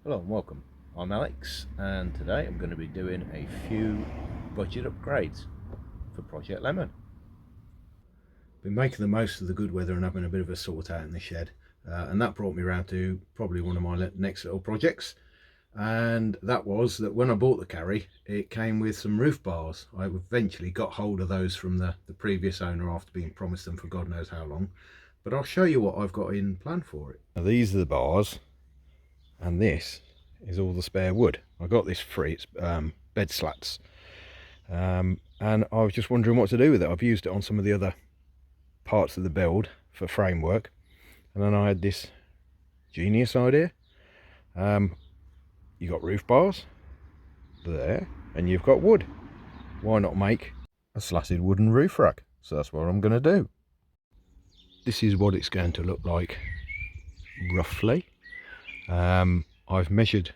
Hello and welcome. I'm Alex, and today I'm going to be doing a few budget upgrades for Project Lemon. Been making the most of the good weather and having a bit of a sort out in the shed, and that brought me around to probably one of my next little projects, and that was that when I bought the carry it came with some roof bars. I eventually got hold of those from the previous owner after being promised them for God knows how long, but I'll show you what I've got in plan for it. Now, these are the bars, and this is all the spare wood. I got this free. It's bed slats, and I was just wondering what to do with it. I've used it on some of the other parts of the build for framework, and then I had this genius idea. You got roof bars there and you've got wood. Why not make a slatted wooden roof rack? So that's what I'm going to do. This is what it's going to look like roughly. I've measured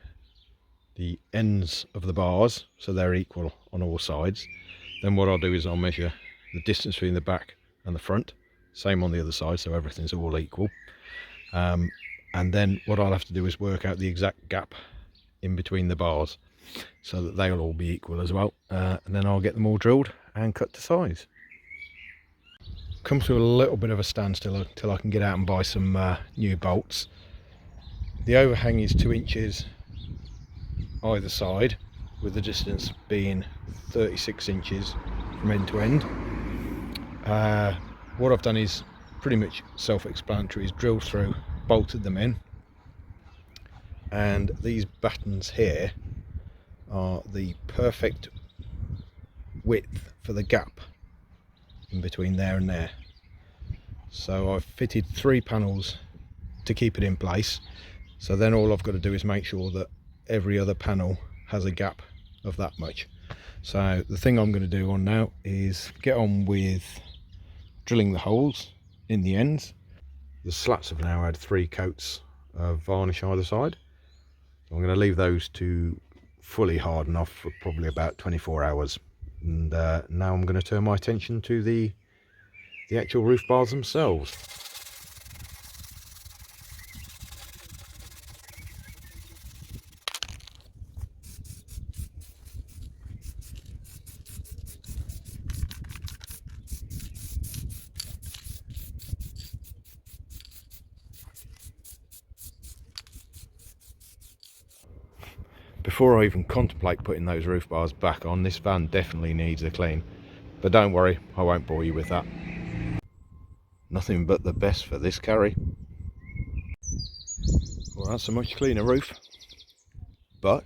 the ends of the bars so they're equal on all sides. Then what I'll do is I'll measure the distance between the back and the front, same on the other side, so everything's all equal. And then what I'll have to do is work out the exact gap in between the bars so that they'll all be equal as well, and then I'll get them all drilled and cut to size. Come to a little bit of a standstill until I can get out and buy some new bolts. The overhang is 2 inches either side, with the distance being 36 inches from end to end. What I've done is pretty much self-explanatory, is drilled through, bolted them in, and these battens here are the perfect width for the gap in between there and there. So I've fitted 3 panels to keep it in place, so then all I've got to do is make sure that every other panel has a gap of that much. So the thing I'm going to do on now is get on with drilling the holes in the ends. The slats have now had 3 coats of varnish either side. I'm going to leave those to fully harden off for probably about 24 hours. And now I'm going to turn my attention to the actual roof bars themselves. Before I even contemplate putting those roof bars back on, this van definitely needs a clean. But don't worry, I won't bore you with that. Nothing but the best for this carry. Well, that's a much cleaner roof. But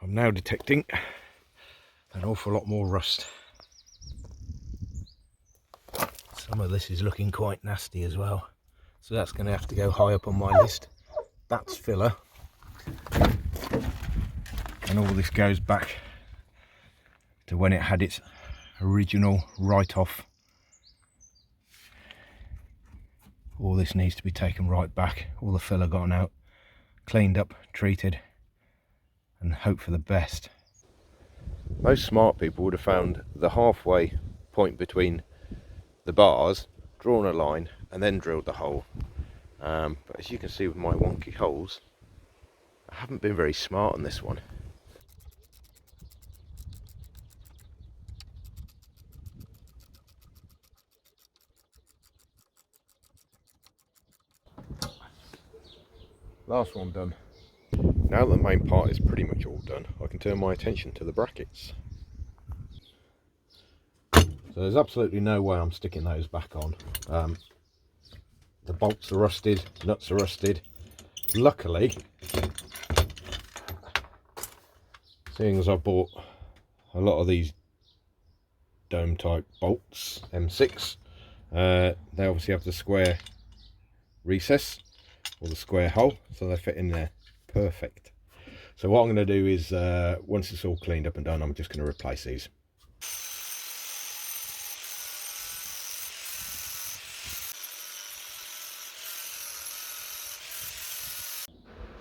I'm now detecting an awful lot more rust. Some of this is looking quite nasty as well. So that's going to have to go high up on my list. That's filler. And all this goes back to when it had its original write-off. All this needs to be taken right back, all the filler gone out, cleaned up, treated, and hope for the best. Most smart people would have found the halfway point between the bars, drawn a line, and then drilled the hole. But as you can see with my wonky holes, I haven't been very smart on this one. Last one done. Now that the main part is pretty much all done, I can turn my attention to the brackets. So there's absolutely no way I'm sticking those back on. The bolts are rusted, nuts are rusted. Luckily, seeing as I bought a lot of these dome type bolts, M6, they obviously have the square recess or the square hole, so they fit in there perfect. So what I'm going to do is once it's all cleaned up and done, I'm just going to replace these.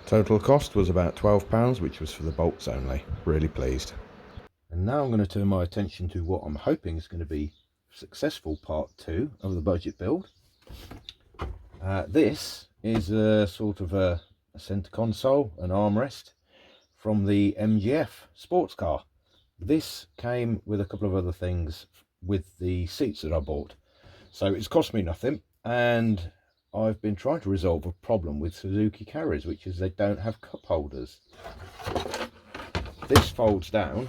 Total cost was about £12, which was for the bolts only. Really pleased. And now I'm going to turn my attention to what I'm hoping is going to be successful part 2 of the budget build. This is a sort of a a centre console, an armrest from the MGF sports car. This came with a couple of other things with the seats that I bought, so it's cost me nothing. And I've been trying to resolve a problem with Suzuki carriers, which is they don't have cup holders. This folds down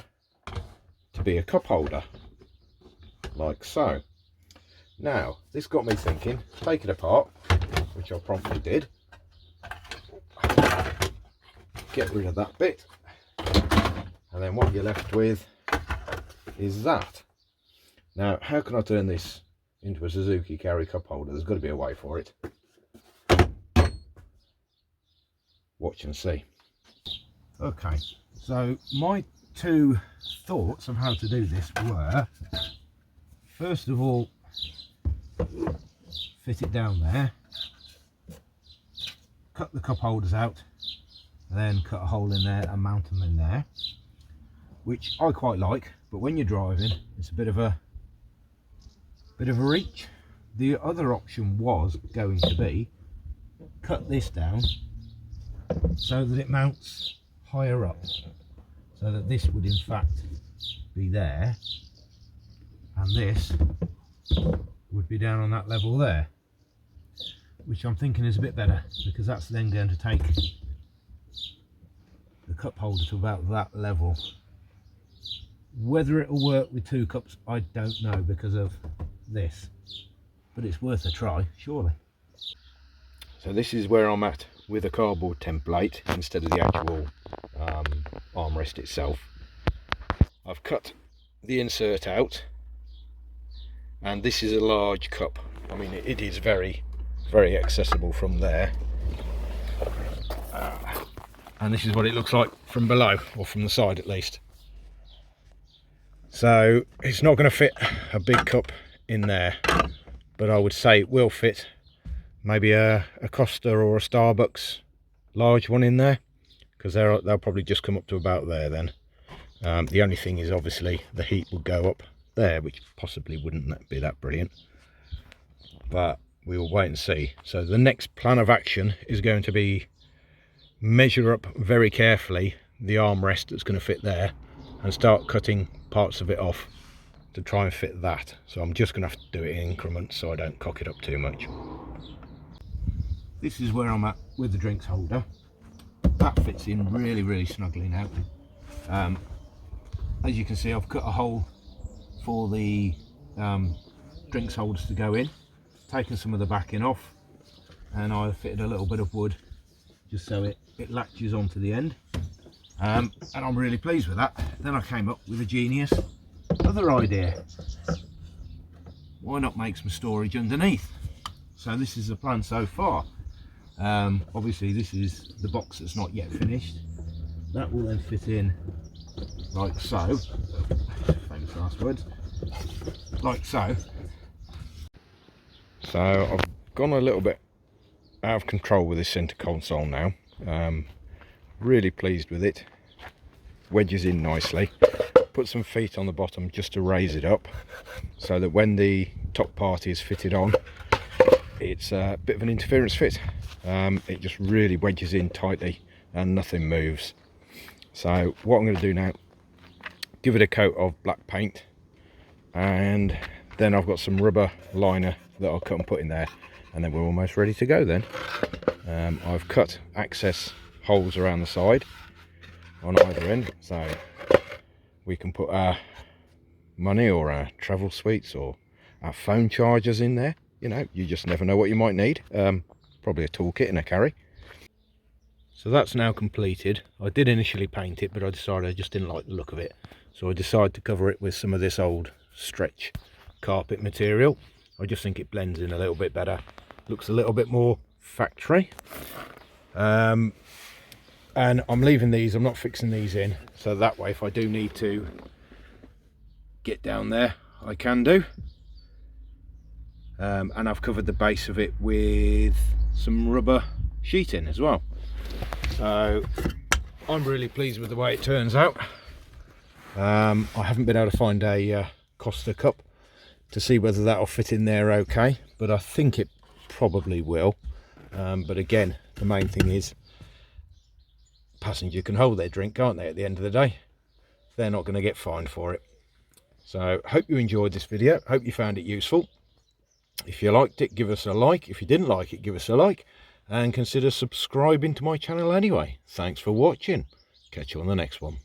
to be a cup holder, like so. Now, this got me thinking, take it apart, which I promptly did. Get rid of that bit, and then what you're left with is that. Now, how can I turn this into a Suzuki carry cup holder? There's got to be a way for it. Watch and see. Okay, so my two thoughts of how to do this were, first of all, fit it down there, cut the cup holders out, then cut a hole in there and mount them in there, which I quite like, but when you're driving it's a bit of a reach. The other option was going to be cut this down so that it mounts higher up, so that this would in fact be there and this would be down on that level there, which I'm thinking is a bit better, because that's then going to take the cup holder to about that level. Whether it'll work with two cups, I don't know because of this, but it's worth a try, surely. So this is where I'm at with a cardboard template instead of the actual armrest itself. I've cut the insert out, and this is a large cup. I mean, it is very, very accessible from there. And this is what it looks like from below, or from the side at least. So it's not going to fit a big cup in there, but I would say it will fit maybe a Costa or a Starbucks large one in there, because they'll probably just come up to about there then. The only thing is obviously the heat would go up there, which possibly wouldn't be that brilliant, but we will wait and see. So the next plan of action is going to be measure up very carefully the armrest that's going to fit there and start cutting parts of it off to try and fit that. So I'm just going to have to do it in increments so I don't cock it up too much. This is where I'm at with the drinks holder. That fits in really, really snugly now. As you can see, I've cut a hole for the drinks holders to go in, taken some of the backing off, and I've fitted a little bit of wood just so it latches onto the end, and I'm really pleased with that. Then I came up with a genius other idea. Why not make some storage underneath? So this is the plan so far. Obviously this is the box that's not yet finished. That will then fit in like so, famous last words, like so. So I've gone a little bit out of control with this centre console now. Really pleased with it. Wedges in nicely. Put some feet on the bottom just to raise it up, so that when the top part is fitted on, it's a bit of an interference fit. It just really wedges in tightly and nothing moves. So what I'm going to do now, give it a coat of black paint, and then I've got some rubber liner that I'll cut and put in there, and then we're almost ready to go then. I've cut access holes around the side on either end, so we can put our money or our travel sweets or our phone chargers in there. You know, you just never know what you might need. Probably a toolkit and a carry. So that's now completed. I did initially paint it, but I decided I just didn't like the look of it, so I decided to cover it with some of this old stretch carpet material. I just think it blends in a little bit better, looks a little bit more factory. And I'm leaving these, I'm not fixing these in, so that way if I do need to get down there I can do. And I've covered the base of it with some rubber sheeting as well. So I'm really pleased with the way it turns out. I haven't been able to find a Costa cup to see whether that'll fit in there okay, but I think it probably will. But again, the main thing is passenger can hold their drink, can't they, at the end of the day? They're not going to get fined for it. So hope you enjoyed this video, hope you found it useful. If you liked it, give us a like. If you didn't like it, give us a like, and consider subscribing to my channel anyway. Thanks for watching. Catch you on the next one.